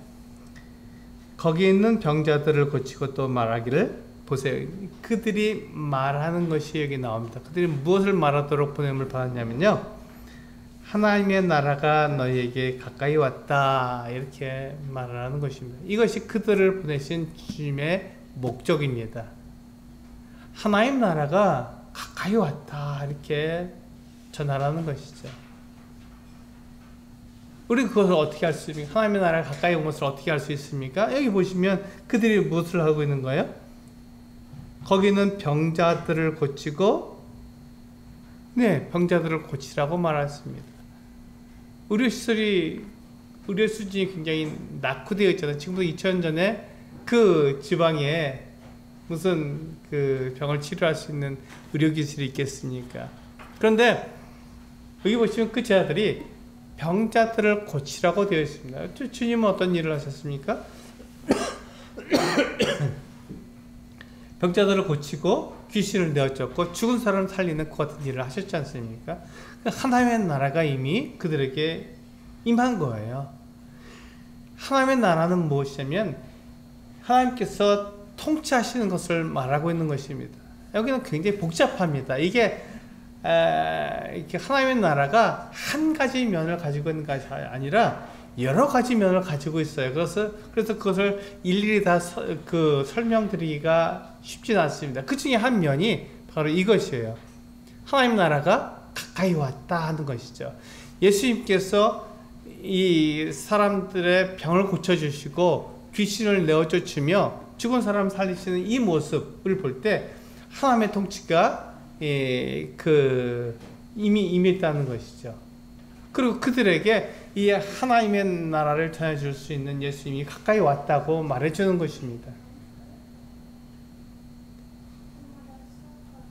거기 있는 병자들을 고치고 또 말하기를, 보세요. 그들이 말하는 것이 여기 나옵니다. 그들이 무엇을 말하도록 보냄을 받았냐면요, 하나님의 나라가 너희에게 가까이 왔다, 이렇게 말을 하는 것입니다. 이것이 그들을 보내신 주님의 목적입니다. 하나님 나라가 가까이 왔다, 이렇게 전하라는 것이죠. 우리 그것을 어떻게 할 수 있습니까? 하나님의 나라가 가까이 온 것을 어떻게 할 수 있습니까? 여기 보시면 그들이 무엇을 하고 있는 거예요? 거기는 병자들을 고치고, 네, 병자들을 고치라고 말했습니다. 의료 수준이 굉장히 낙후되어 있잖아요. 지금도 2000년 전에 그 지방에 무슨 그 병을 치료할 수 있는 의료기술이 있겠습니까? 그런데 여기 보시면 그 제자들이 병자들을 고치라고 되어 있습니다. 주님은 어떤 일을 하셨습니까? 병자들을 고치고 귀신을 내어쫓고 죽은 사람을 살리는 그 같은 일을 하셨지 않습니까? 하나님의 나라가 이미 그들에게 임한 거예요. 하나님의 나라는 무엇이냐면 하나님께서 통치하시는 것을 말하고 있는 것입니다. 여기는 굉장히 복잡합니다. 이게 하나님의 나라가 한 가지 면을 가지고 있는 것이 아니라 여러 가지 면을 가지고 있어요. 그래서 그것을 일일이 다 설명드리기가 쉽진 않습니다. 그 중에 한 면이 바로 이것이에요. 하나님 나라가 가까이 왔다 하는 것이죠. 예수님께서 이 사람들의 병을 고쳐주시고 귀신을 내어쫓으며 죽은 사람 살리시는 이 모습을 볼 때 하나님의 통치가 이미 임했다는 것이죠. 그리고 그들에게 이 하나님의 나라를 전해줄 수 있는 예수님이 가까이 왔다고 말해주는 것입니다.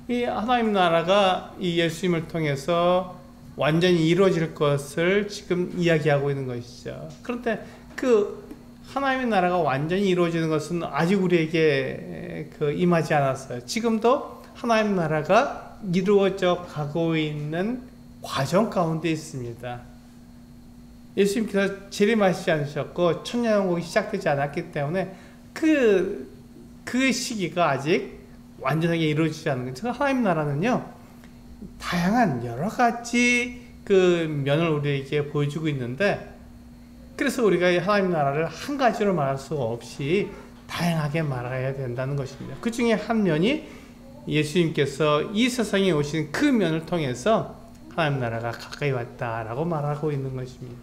이 하나님 나라가 이 예수님을 통해서 완전히 이루어질 것을 지금 이야기하고 있는 것이죠. 그런데 그 하나님의 나라가 완전히 이루어지는 것은 아직 우리에게 임하지 않았어요. 지금도 하나님 나라가 이루어져 가고 있는 과정 가운데 있습니다. 예수님께서 재림하시지 않으셨고 천년왕국이 시작되지 않았기 때문에 그 시기가 아직 완전하게 이루어지지 않은 거죠. 하나님 나라는요, 다양한 여러 가지 그 면을 우리에게 보여주고 있는데, 그래서 우리가 하나님 나라를 한 가지로 말할 수가 없이 다양하게 말해야 된다는 것입니다. 그 중에 한 면이 예수님께서 이 세상에 오신 그 면을 통해서 하나님 나라가 가까이 왔다라고 말하고 있는 것입니다.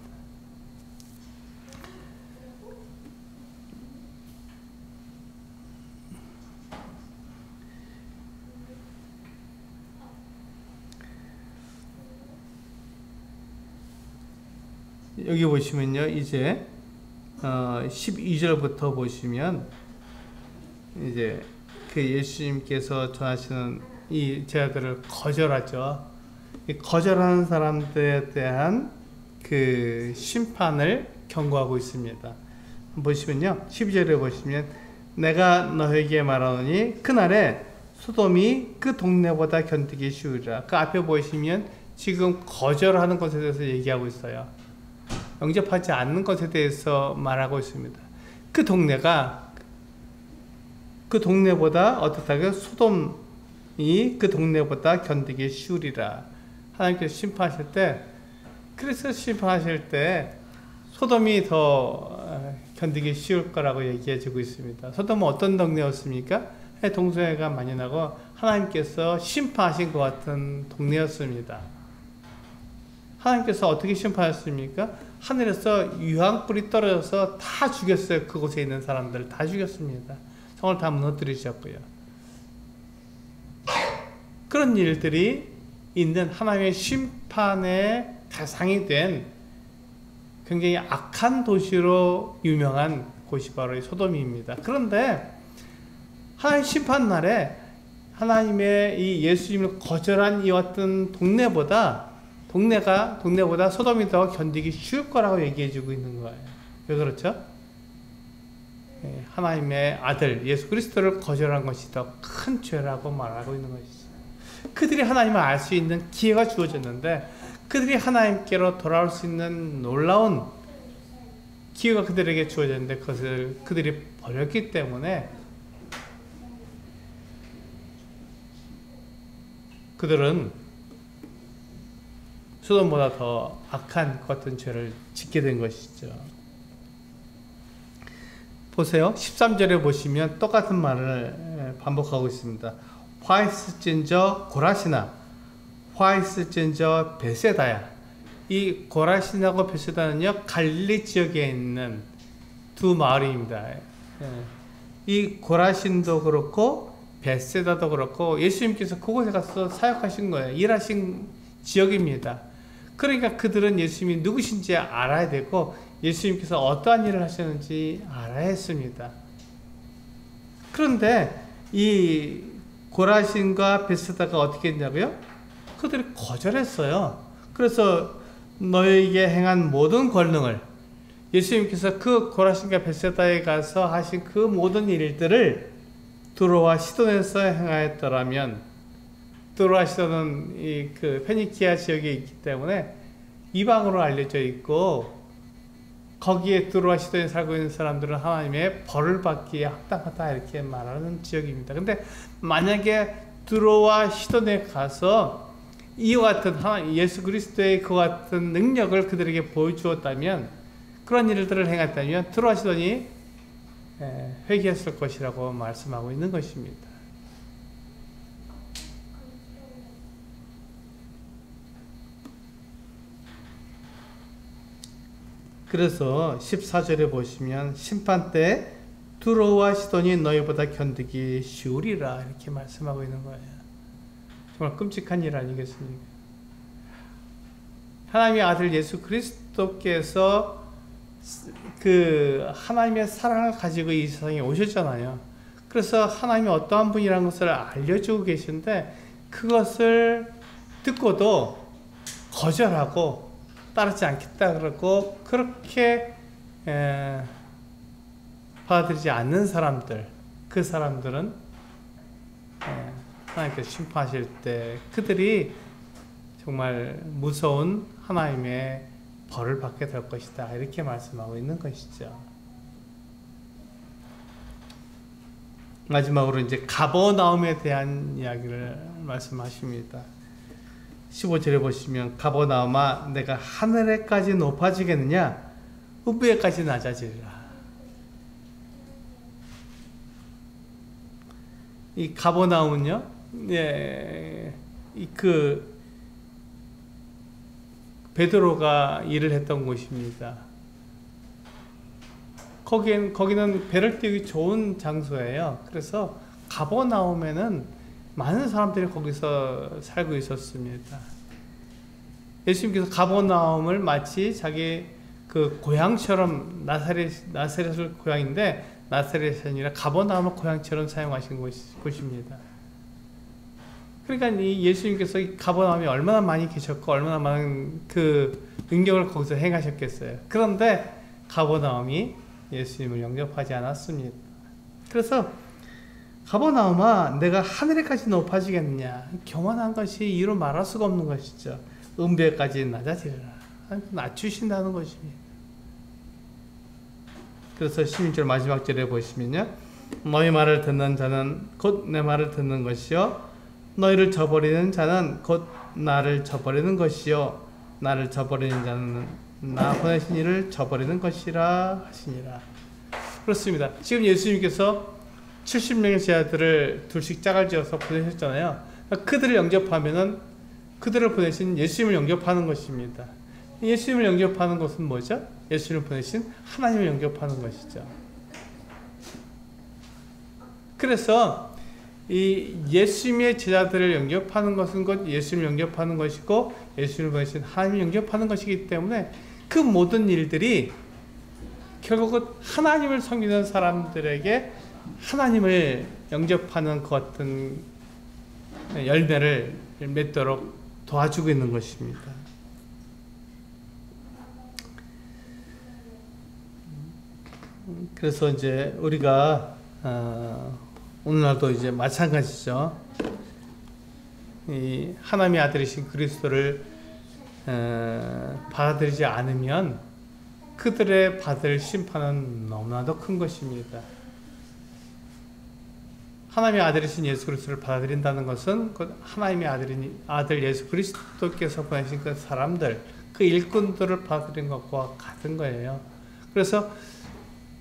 여기 보시면요, 이제 12절부터 보시면 이제 그 예수님께서 전하시는 이 제자들을 거절하죠. 이 거절하는 사람들에 대한 그 심판을 경고하고 있습니다. 보시면요, 12절에 보시면 내가 너에게 말하노니 그날에 소돔이 그 동네보다 견디기 쉬우리라. 그 앞에 보시면 지금 거절하는 것에 대해서 얘기하고 있어요. 영접하지 않는 것에 대해서 말하고 있습니다. 그 동네보다 어떻다고요? 소돔이 그 동네보다 견디기 쉬우리라. 하나님께서 심판하실 때, 그래서 심판하실 때 소돔이 더 견디기 쉬울 거라고 얘기해 주고 있습니다. 소돔은 어떤 동네였습니까? 동성애가 많이 나고 하나님께서 심판하신 것 같은 동네였습니다. 하나님께서 어떻게 심판하셨습니까? 하늘에서 유황불이 떨어져서 다 죽였어요. 그곳에 있는 사람들을 다 죽였습니다. 성을 다 무너뜨리셨고요. 그런 일들이 있는 하나님의 심판의 대상이 된 굉장히 악한 도시로 유명한 곳이 바로 소돔입니다. 그런데 하나님 심판 날에 하나님의 이 예수님을 거절한 이 같은 동네보다 소돔이 더 견디기 쉬울 거라고 얘기해주고 있는 거예요. 왜 그렇죠? 하나님의 아들 예수 그리스도를 거절한 것이 더 큰 죄라고 말하고 있는 것이죠. 그들이 하나님을 알 수 있는 기회가 주어졌는데, 그들이 하나님께로 돌아올 수 있는 놀라운 기회가 그들에게 주어졌는데 그것을 그들이 버렸기 때문에 그들은 소돔보다 더 악한 같은 죄를 짓게 된 것이죠. 보세요. 13절에 보시면 똑같은 말을 반복하고 있습니다. 화이스진저 고라시나, 화이스진저 베세다야. 이 고라시나고 베세다는요, 갈릴리 지역에 있는 두 마을입니다. 이 고라신도 그렇고 베세다도 그렇고 예수님께서 그곳에 가서 사역하신 거예요. 일하신 지역입니다. 그러니까 그들은 예수님이 누구신지 알아야 되고 예수님께서 어떠한 일을 하셨는지 알아야 했습니다. 그런데 이 고라신과 베세다가 어떻게 했냐고요? 그들이 거절했어요. 그래서 너에게 행한 모든 권능을, 예수님께서 그 고라신과 베세다에 가서 하신 그 모든 일들을 두로와 시돈에서 행하였더라면, 두로와 시돈은 그 페니키아 지역에 있기 때문에 이방으로 알려져 있고, 거기에 두로와 시돈에 살고 있는 사람들은 하나님의 벌을 받기에 합당하다 이렇게 말하는 지역입니다. 근데 만약에 두로와 시돈에 가서 이와 같은 예수 그리스도의 그 같은 능력을 그들에게 보여주었다면, 그런 일들을 행했다면 두로와 시돈이 회개했을 것이라고 말씀하고 있는 것입니다. 그래서 14절에 보시면 심판 때 두로와 시돈이 너희보다 견디기 쉬우리라 이렇게 말씀하고 있는 거예요. 정말 끔찍한 일 아니겠습니까? 하나님의 아들 예수 그리스도께서 그 하나님의 사랑을 가지고 이 세상에 오셨잖아요. 그래서 하나님이 어떠한 분이라는 것을 알려주고 계신데, 그것을 듣고도 거절하고 따르지 않겠다 그러고 그렇게 받아들이지 않는 사람들, 그 사람들은 하나님께서 심판하실 때 그들이 정말 무서운 하나님의 벌을 받게 될 것이다 이렇게 말씀하고 있는 것이죠. 마지막으로 이제 가버나움에 대한 이야기를 말씀하십니다. 15절에 보시면 가버나움아 내가 하늘에까지 높아지겠느냐 우부에까지 낮아지리라. 이 가버나움은요, 베드로가 일을 했던 곳입니다. 거기는 배를 띄우기 좋은 장소예요. 그래서 가버나움에는 많은 사람들이 거기서 살고 있었습니다. 예수님께서 가버나움을 마치 자기 그 고향처럼 나사렛을 고향인데 나사렛이 아니라 가버나움을 고향처럼 사용하신 곳입니다. 그러니까 이 예수님께서 가버나움에 얼마나 많이 계셨고 얼마나 많은 그 능력을 거기서 행하셨겠어요. 그런데 가버나움이 예수님을 영접하지 않았습니다. 그래서 가버나움아 내가 하늘에까지 높아지겠느냐, 교만한 것이 이루 말할 수가 없는 것이죠. 음배까지 낮아지리라, 낮추신다는 것입니다. 그래서 16절 마지막 절에 보시면요, 너희 말을 듣는 자는 곧 내 말을 듣는 것이요 너희를 저버리는 자는 곧 나를 저버리는 것이요 나를 저버리는 자는 나 보내신 이를 저버리는 것이라 하시니라. 그렇습니다. 지금 예수님께서 70명의 제자들을 둘씩 짝을 지어서 보내셨잖아요. 그들을 영접하면은 그들을 보내신 예수님을 영접하는 것입니다. 예수님을 영접하는 것은 뭐죠? 예수님을 보내신 하나님을 영접하는 것이죠. 그래서 이 예수님의 제자들을 영접하는 것은 곧 예수님을 영접하는 것이고 예수님을 보내신 하나님을 영접하는 것이기 때문에 그 모든 일들이 결국은 하나님을 섬기는 사람들에게 하나님을 영접하는 것 같은 열매를 맺도록 도와주고 있는 것입니다. 그래서 이제 우리가 오늘날도 이제 마찬가지죠. 이 하나님의 아들이신 그리스도를 받아들이지 않으면 그들의 받을 심판은 너무나도 큰 것입니다. 하나님의 아들이신 예수 그리스도를 받아들인다는 것은 하나님의 아들 예수 그리스도께서 보내신 그 사람들, 그 일꾼들을 받아들인 것과 같은 거예요. 그래서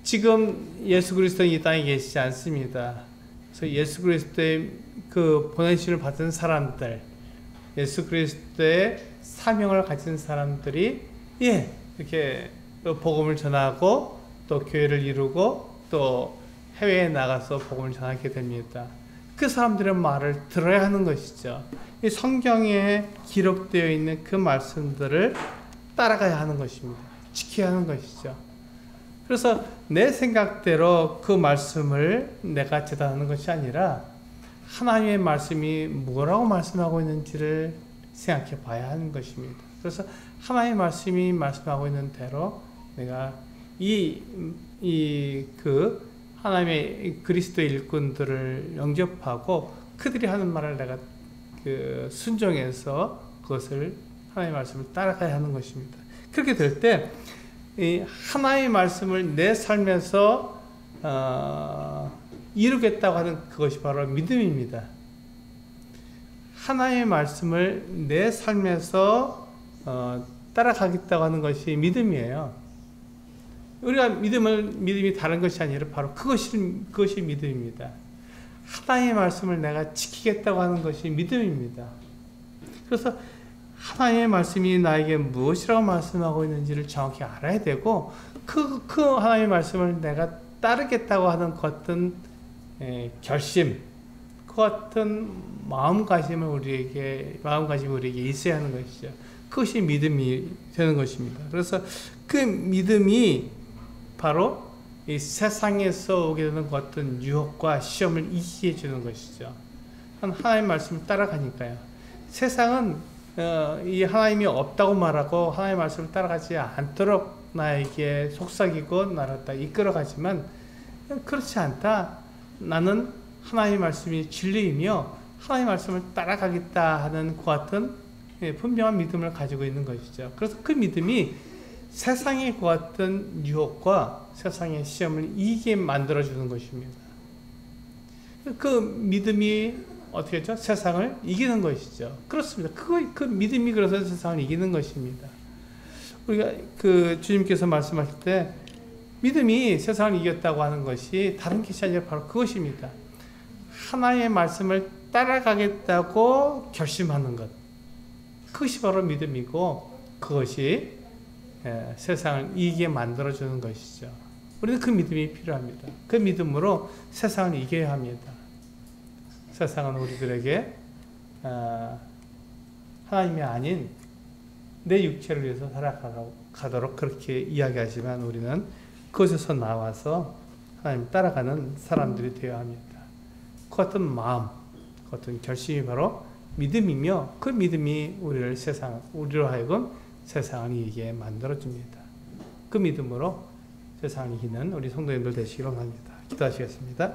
지금 예수 그리스도는 이 땅에 계시지 않습니다. 그래서 예수 그리스도의 그 보내심을 받은 사람들, 예수 그리스도의 사명을 가진 사람들이 이렇게 복음을 전하고 또 교회를 이루고 또 해외에 나가서 복음을 전하게 됩니다. 그 사람들의 말을 들어야 하는 것이죠. 이 성경에 기록되어 있는 그 말씀들을 따라가야 하는 것입니다. 지켜야 하는 것이죠. 그래서 내 생각대로 그 말씀을 내가 재단하는 것이 아니라 하나님의 말씀이 뭐라고 말씀하고 있는지를 생각해 봐야 하는 것입니다. 그래서 하나님의 말씀이 말씀하고 있는 대로 내가 하나님의 그리스도 일꾼들을 영접하고 그들이 하는 말을 내가 순종해서 그것을 하나님의 말씀을 따라가야 하는 것입니다. 그렇게 될 때 이 하나님의 말씀을 내 삶에서 이루겠다고 하는 그것이 바로 믿음입니다. 하나님의 말씀을 내 삶에서 따라가겠다고 하는 것이 믿음이에요. 우리가 믿음이 다른 것이 아니라 바로 그것이 믿음입니다. 하나님의 말씀을 내가 지키겠다고 하는 것이 믿음입니다. 그래서 하나님의 말씀이 나에게 무엇이라고 말씀하고 있는지를 정확히 알아야 되고 그 하나님의 말씀을 내가 따르겠다고 하는 그 같은 결심, 그 같은 마음가짐이 우리에게 있어야 하는 것이죠. 그것이 믿음이 되는 것입니다. 그래서 그 믿음이 바로 이 세상에서 오게 되는 그 같은 유혹과 시험을 이기게 해주는 것이죠. 하나님의 말씀을 따라가니까요. 세상은 이 하나님이 없다고 말하고 하나님의 말씀을 따라가지 않도록 나에게 속삭이고 나를 다 이끌어가지만 그렇지 않다. 나는 하나님의 말씀이 진리이며 하나님의 말씀을 따라가겠다 하는 그 같은 분명한 믿음을 가지고 있는 것이죠. 그래서 그 믿음이 세상의 그 같은 유혹과 세상의 시험을 이기게 만들어주는 것입니다. 그 믿음이 어떻게 했죠? 세상을 이기는 것이죠. 그렇습니다. 그 믿음이 그래서 세상을 이기는 것입니다. 우리가 주님께서 말씀하실 때 믿음이 세상을 이겼다고 하는 것이 다른 것이 아니라 바로 그것입니다. 하나님의 말씀을 따라가겠다고 결심하는 것. 그것이 바로 믿음이고 그것이 세상을 이기게 만들어주는 것이죠. 우리는 그 믿음이 필요합니다. 그 믿음으로 세상을 이겨야 합니다. 세상은 우리들에게 하나님이 아닌 내 육체를 위해서 살아가도록 그렇게 이야기하지만 우리는 그것에서 나와서 하나님 따라가는 사람들이 되어야 합니다. 그 어떤 마음, 그 어떤 결심이 바로 믿음이며 그 믿음이 우리로 하여금 세상을 이기게 만들어줍니다. 그 믿음으로 세상을 이기는 우리 성도님들 되시기를 원합니다. 기도하시겠습니다.